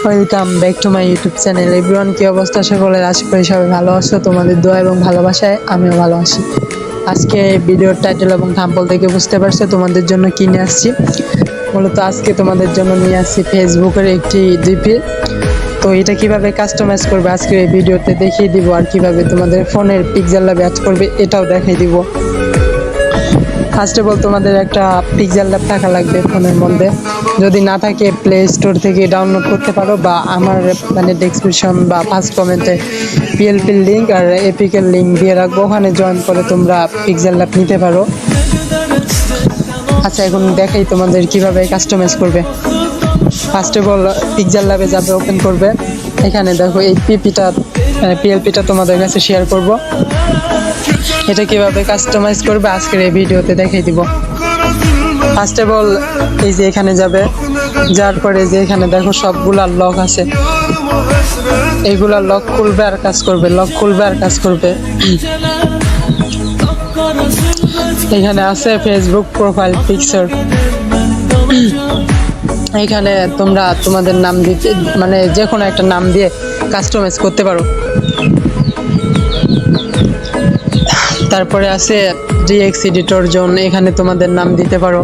Welcome back to my YouTube channel. Everyone, কি অবস্থা সকলের? আশা করি সবাই ভালো আছো। তোমাদের দোয়া এবং ভালোবাসায় আমিও ভালো আছি। আজকে ভিডিওর টাইটেল এবং থাম্বনেল থেকে বুঝতে পারছো তোমাদের জন্য কি নিয়ে আসছি। মূলত আজকে তোমাদের জন্য নিয়ে আসছি ফেসবুকের একটি জিপি। তো এটা কিভাবে কাস্টমাইজ করবে আজকে এই ভিডিওতে দেখিয়ে দিব, আর কিভাবে তোমাদের ফোনের পিক্সেল ল্যাব অ্যাড করবে এটাও দেখিয়ে দিব। ফার্স্ট অফ অল তোমাদের একটা পিক্সেল ল্যাব থাকা লাগবে ফোনের মধ্যে। যদি না থাকে প্লে স্টোর থেকে ডাউনলোড করতে পারো, বা আমার ডেসক্রিপশন বা ফার্স্ট কমেন্টে পিএলপির লিঙ্ক আর এপিকের লিঙ্ক দিয়ে রাখবো, ওখানে জয়েন করে তোমরা পিক্সেল ল্যাব নিতে পারো। আচ্ছা, এখন দেখাই তোমাদের কিভাবে কাস্টমাইজ করবে। ফার্স্ট অফ অল পিক্সেল ল্যাবে যাবে, ওপেন করবে। এখানে দেখো এই পিএলপিটা তোমাদের কাছে শেয়ার করব। এটা কিভাবে কাস্টমাইজ করবে আজকের এই ভিডিওতে দেখিয়ে দিব। ফার্স্ট অফ অল এই যে এখানে যাবে, যার পরে যে এখানে দেখো সবগুলার লক আছে, এইগুলা লক খুলবে আর কাজ করবে, লক খুলবে আর কাজ করবে। এখানে আছে ফেসবুক প্রোফাইল পিকচার। এখানে তোমরা তোমাদের নাম দিতে যে কোনো একটা নাম দিয়ে কাস্টমাইজ করতে পারো। তারপরে আছে ডিএক্স এডিটর জোন, এখানে তোমাদের নাম দিতে পারো।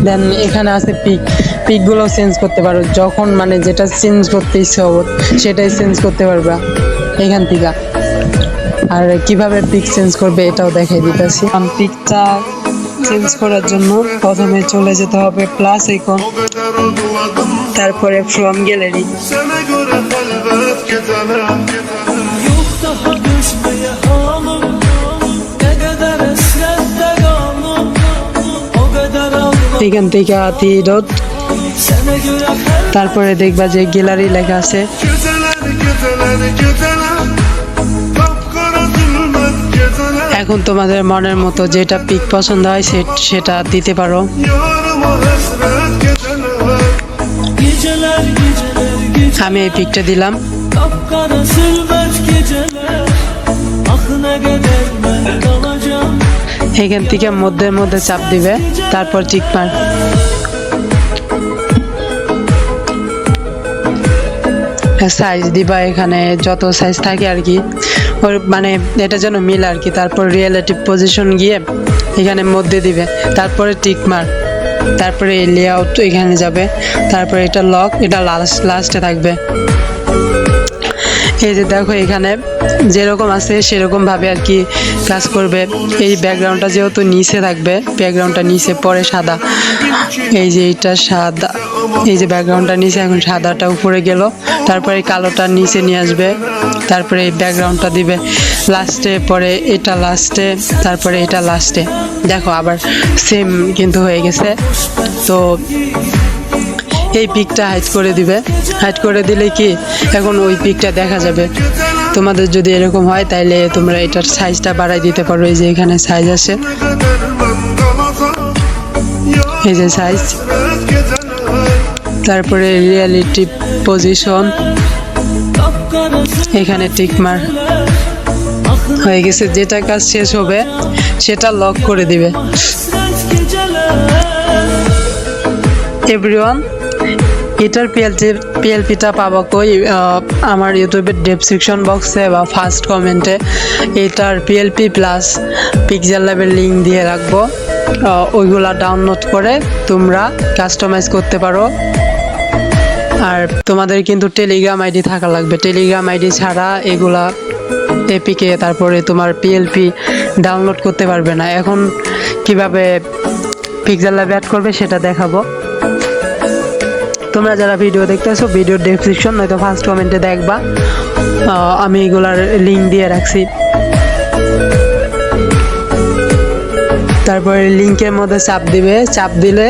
দেন এখানে আছে পিকগুলো চেঞ্জ করতে পারো, যখন যেটা চেঞ্জ করতে ইচ্ছে হবে সেটাই চেঞ্জ করতে পারবা এখান থেকে। আর কিভাবে পিক চেঞ্জ করবে এটাও দেখাই দিতেছি। পিকটা চেঞ্জ করার জন্য প্রথমে চলে যেতে হবে প্লাস আইকন, তারপরে ফ্রম গ্যালারি। এখান থেকে ডট, তারপরে দেখবা যে গ্যালারি লেখা আছে। এখন তোমাদের মনের মতো যেটা পিক পছন্দ হয় সেটা দিতে পারো। আমি এই পিকটা দিলাম। এখান থেকে মধ্যে চাপ দিবে, তারপর টিকমার্ক। সাইজ দিবা, এখানে যত সাইজ থাকে আর কি, ওর এটা যেন মিল আর কি। তারপর রিলেটিভ পজিশন গিয়ে এখানে মধ্যে দিবে, তারপরে টিকমার্ক, তারপরে এই লেআউট এখানে যাবে, তারপরে এটা লক, এটা লাস্টে থাকবে। এই যে দেখো এখানে যেরকম আছে সেরকম ভাবে আর কি কাজ করবে। এই ব্যাকগ্রাউন্ডটা যেহেতু নিচে থাকবে, ব্যাকগ্রাউন্ডটা নিচে পরে সাদা, এই যে এটা সাদা, এই যে ব্যাকগ্রাউন্ডটা নিচে, এখন সাদাটা উপরে গেল, তারপরে কালোটা নিচে নিয়ে আসবে, তারপরে এই ব্যাকগ্রাউন্ডটা দিবে লাস্টে, পরে এটা লাস্টে, তারপরে এটা লাস্টে। দেখো আবার সেম কিন্তু হয়ে গেছে। তো এই পিকটা হাইড করে দিবে, হাইড করে দিলে কি এখন ওই পিকটা দেখা যাবে। তোমাদের যদি এরকম হয় তাইলে তোমরা এটার সাইজটা বাড়াই দিতে পারো। এই যে এখানে সাইজ আছে, এই যে সাইজ, তারপরে রিলেটিভ পজিশন, এখানে টিকমার্ক হয়ে গেছে। যেটা কাজ শেষ হবে সেটা লক করে দিবে। এভরিওয়ান, এটার পিএলপিটা পাবা কই? আমার ইউটিউবের ডেসক্রিপশন বক্সে বা ফার্স্ট কমেন্টে এটার পিএলপি প্লাস পিক্সেল ল্যাবের লিঙ্ক দিয়ে রাখবো। ওইগুলা ডাউনলোড করে তোমরা কাস্টমাইজ করতে পারো। আর তোমাদের কিন্তু টেলিগ্রাম আইডি থাকা লাগবে, টেলিগ্রাম আইডি ছাড়া এগুলা এপিকে তারপরে তোমার পিএলপি ডাউনলোড করতে পারবে না। এখন কিভাবে পিক্সেল ল্যাব অ্যাড করবে সেটা দেখাবো। তোমরা যারা ভিডিও দেখতেছো, ভিডিওর ডেসক্রিপশন নয়তো ফার্স্ট কমেন্টে দেখবা, আমি এগুলার লিঙ্ক দিয়ে রাখছি। তারপরে লিঙ্কের মধ্যে চাপ দিবে, চাপ দিলে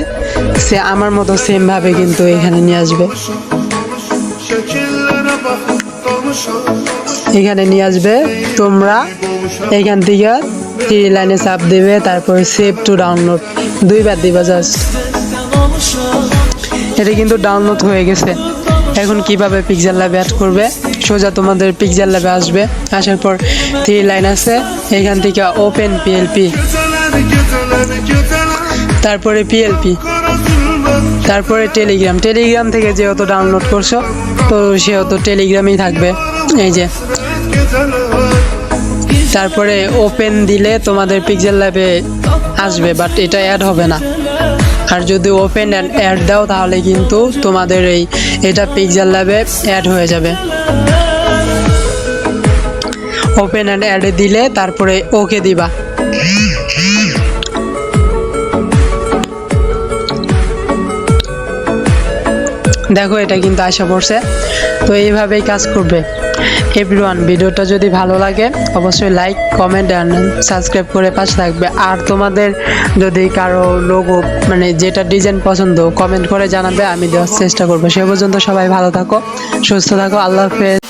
সে আমার মতো সেম ভাবে কিন্তু এখানে নিয়ে আসবে, এখানে নিয়ে আসবে। তোমরা এখান থেকে 3 লাইনে চাপ দিবে, তারপর সেভ টু ডাউনলোড দুইবার দিবা জাস্ট। এটা কিন্তু ডাউনলোড হয়ে গেছে। এখন কিভাবে পিক্সেল ল্যাব অ্যাড করবে, সোজা তোমাদের পিক্সেল ল্যাবে আসবে, আসার পর 3 লাইন আছে, এখান থেকে ওপেন পিএলপি, তারপরে পিএলপি, তারপরে টেলিগ্রাম থেকে যেহেতু ডাউনলোড করছো তো সেহেতু টেলিগ্রামেই থাকবে। এই যে তারপরে ওপেন দিলে তোমাদের পিক্সেল ল্যাবে আসবে, বাট এটা অ্যাড হবে না। আর যদি ওপেন অ্যান্ড অ্যাড দাও তাহলে কিন্তু তোমাদের এটা পিক্সেল ল্যাবে অ্যাড হয়ে যাবে। ওপেন অ্যান্ড অ্যাডে দিলে তারপরে ওকে দিবা। দেখো এটা কিন্তু আসা পড়ছে। তো এইভাবেই কাজ করবে এভরিওয়ান। ভিডিওটা যদি ভালো লাগে অবশ্যই লাইক, কমেন্ট অ্যান্ড সাবস্ক্রাইব করে পাশে থাকবে। আর তোমাদের যদি কারো লোগো মানে যেটা ডিজাইন পছন্দ কমেন্ট করে জানাবে, আমি দেওয়ার চেষ্টা করবো। সে পর্যন্ত সবাই ভালো থাকো, সুস্থ থাকো, আল্লাহ হাফেজ।